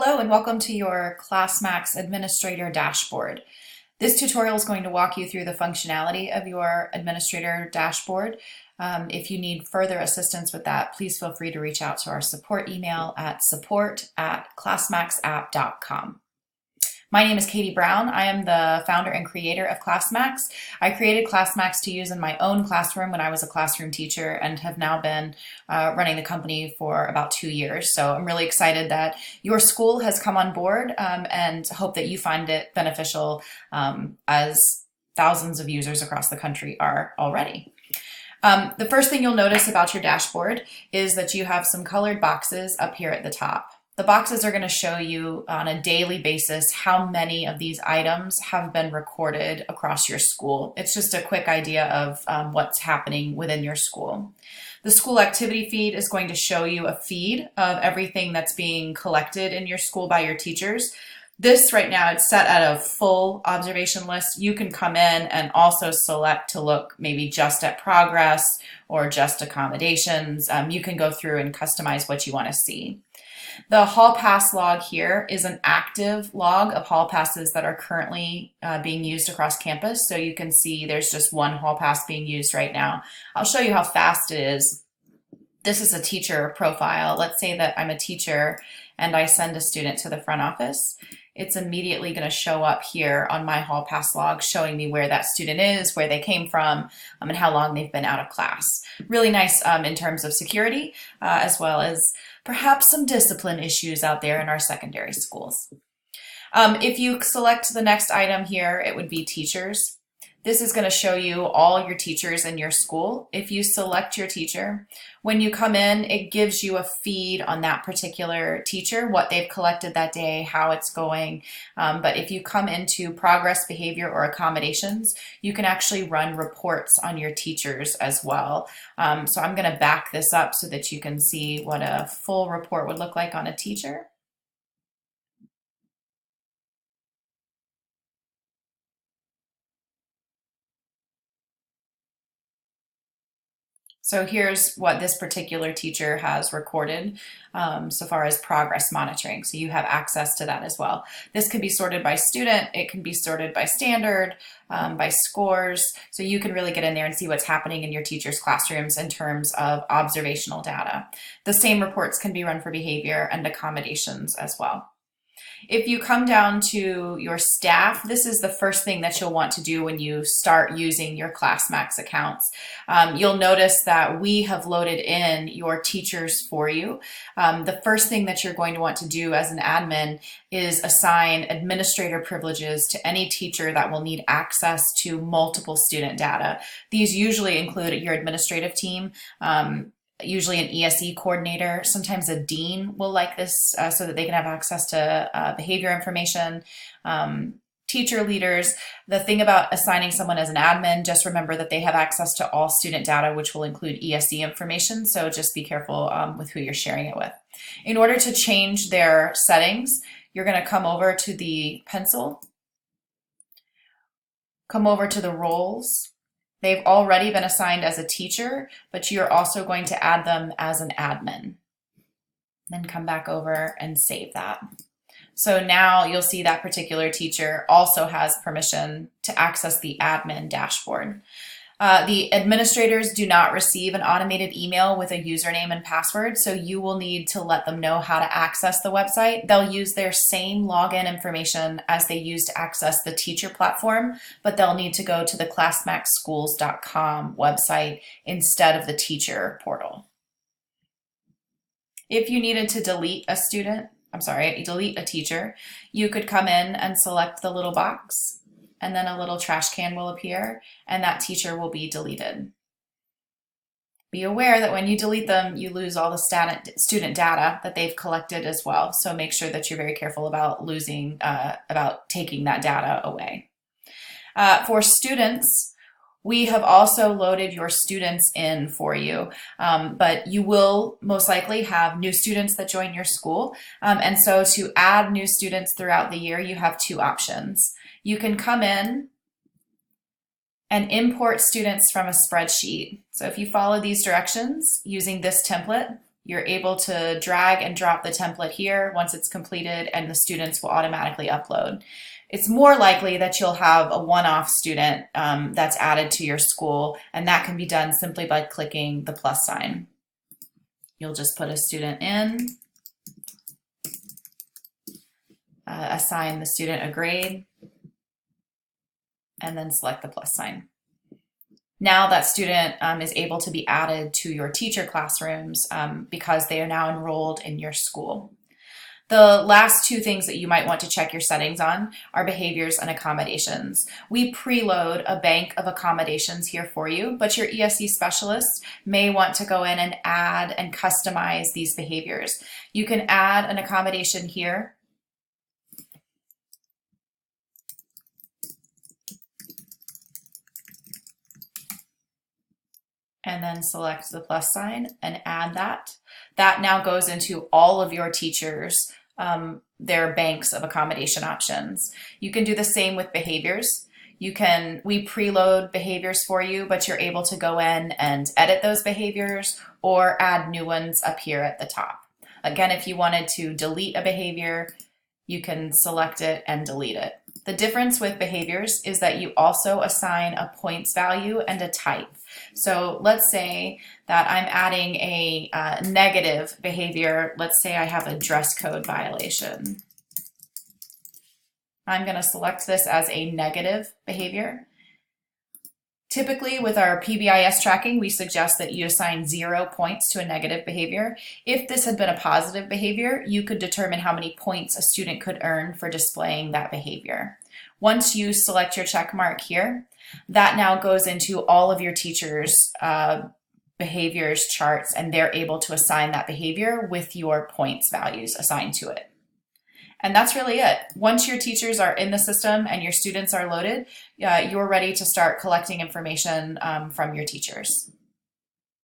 Hello and welcome to your ClassMax Administrator Dashboard. This tutorial is going to walk you through the functionality of your Administrator Dashboard. If you need further assistance with that, please feel free to reach out to our support email at support@classmaxapp.com. My name is Katie Brown. I am the founder and creator of ClassMax. I created ClassMax to use in my own classroom when I was a classroom teacher and have now been running the company for about 2 years. So I'm really excited that your school has come on board and hope that you find it beneficial as thousands of users across the country are already. The first thing you'll notice about your dashboard is that you have some colored boxes up here at the top. The boxes are going to show you on a daily basis how many of these items have been recorded across your school. It's just a quick idea of what's happening within your school. The school activity feed is going to show you a feed of everything that's being collected in your school by your teachers. This right now, it's set at a full observation list. You can come in and also select to look maybe just at progress or just accommodations. You can go through and customize what you want to see. The hall pass log here is an active log of hall passes that are currently being used across campus. So you can see there's just one hall pass being used right now. I'll show you how fast it is. This is a teacher profile. Let's say that I'm a teacher and I send a student to the front office. It's immediately going to show up here on my hall pass log, showing me where that student is, where they came from, and how long they've been out of class. Really nice in terms of security, as well as perhaps some discipline issues out there in our secondary schools. If you select the next item here, it would be teachers. This is going to show you all your teachers in your school. If you select your teacher, when you come in, it gives you a feed on that particular teacher, what they've collected that day, how it's going. But if you come into progress, behavior, or accommodations, you can actually run reports on your teachers as well. So I'm going to back this up so that you can see what a full report would look like on a teacher. So here's what this particular teacher has recorded so far as progress monitoring. So you have access to that as well. This can be sorted by student. It can be sorted by standard, by scores. So you can really get in there and see what's happening in your teachers' classrooms in terms of observational data. The same reports can be run for behavior and accommodations as well. If you come down to your staff, this is the first thing that you'll want to do when you start using your ClassMax accounts. You'll notice that we have loaded in your teachers for you. The first thing that you're going to want to do as an admin is assign administrator privileges to any teacher that will need access to multiple student data. These usually include your administrative team, usually an ESE coordinator. Sometimes a dean will like this so that they can have access to behavior information. Teacher leaders, the thing about assigning someone as an admin, just remember that they have access to all student data, which will include ESE information. So just be careful with who you're sharing it with. In order to change their settings, you're going to come over to the pencil, come over to the roles. They've already been assigned as a teacher, but you're also going to add them as an admin. Then come back over and save that. So now you'll see that particular teacher also has permission to access the admin dashboard. The administrators do not receive an automated email with a username and password, so you will need to let them know how to access the website. They'll use their same login information as they use to access the teacher platform, but they'll need to go to the classmaxschools.com website instead of the teacher portal. If you needed to delete a teacher, you could come in and select the little box, and then a little trash can will appear, and that teacher will be deleted. Be aware that when you delete them, you lose all the student data that they've collected as well. So make sure that you're very careful about taking that data away. For students, we have also loaded your students in for you, but you will most likely have new students that join your school. And so to add new students throughout the year, you have two options. You can come in and import students from a spreadsheet. So if you follow these directions using this template, You're able to drag and drop the template here once it's completed, and the students will automatically upload. It's more likely that you'll have a one-off student that's added to your school, and that can be done simply by clicking the plus sign. You'll just put a student in, assign the student a grade, and then select the plus sign. Now that student is able to be added to your teacher classrooms because they are now enrolled in your school. The last two things that you might want to check your settings on are behaviors and accommodations. We preload a bank of accommodations here for you, but your ESE specialist may want to go in and add and customize these behaviors. You can add an accommodation here. And then select the plus sign and add that. That now goes into all of your teachers' their banks of accommodation options. You can do the same with behaviors. We preload behaviors for you, but you're able to go in and edit those behaviors or add new ones up here at the top. Again, if you wanted to delete a behavior, you can select it and delete it. The difference with behaviors is that you also assign a points value and a type. So let's say that I'm adding a negative behavior. Let's say I have a dress code violation. I'm going to select this as a negative behavior. Typically with our PBIS tracking, we suggest that you assign 0 points to a negative behavior. If this had been a positive behavior, you could determine how many points a student could earn for displaying that behavior. Once you select your check mark here, that now goes into all of your teachers' behaviors charts, and they're able to assign that behavior with your points values assigned to it. And that's really it. Once your teachers are in the system and your students are loaded, you're ready to start collecting information from your teachers.